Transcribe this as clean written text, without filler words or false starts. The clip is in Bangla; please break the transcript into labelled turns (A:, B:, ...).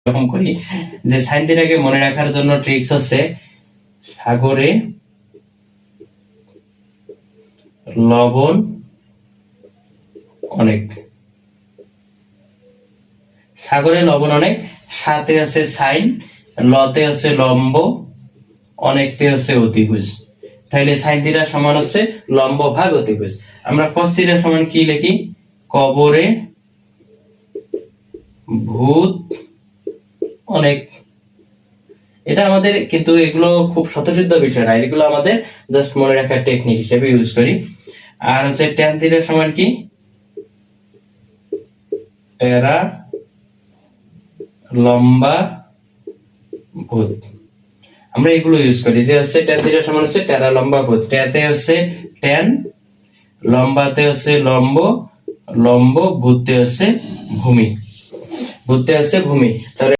A: এরকম করি যে সাইন থিটাকে মনে রাখার জন্য ট্রিক্স হচ্ছে সাগরে লবণ অনেক, সাগরে লবণ অনেক, সাথে হচ্ছে সাইন, লতে হচ্ছে লম্ব, অনেকতে হচ্ছে অতিভুজ। তাহলে সাইন থিটা সমান হচ্ছে লম্ব ভাগ অতিভুজ। আমরা কস থিটা সমান কি লিখি? কবরে ভূত অনেক। এটা আমাদের কিন্তু এগুলো খুব স্বতঃসিদ্ধ বিষয় না, এগুলো আমাদের জাস্ট মনে রাখার টেকনিক হিসেবে ইউজ করি। আর হচ্ছে ট্যান থিটা সমান কি? টেরা লম্বা ভূত। আমরা এগুলো ইউজ করি যে হচ্ছে ট্যান থিটা সমান হচ্ছে টেরা লম্বা ভূত। ট্যাতে হচ্ছে ট্যান, লম্বাতে হচ্ছে লম্ব, লম্ব ভূতে হচ্ছে ভূমি, ভূতে হচ্ছে ভূমি। তাহলে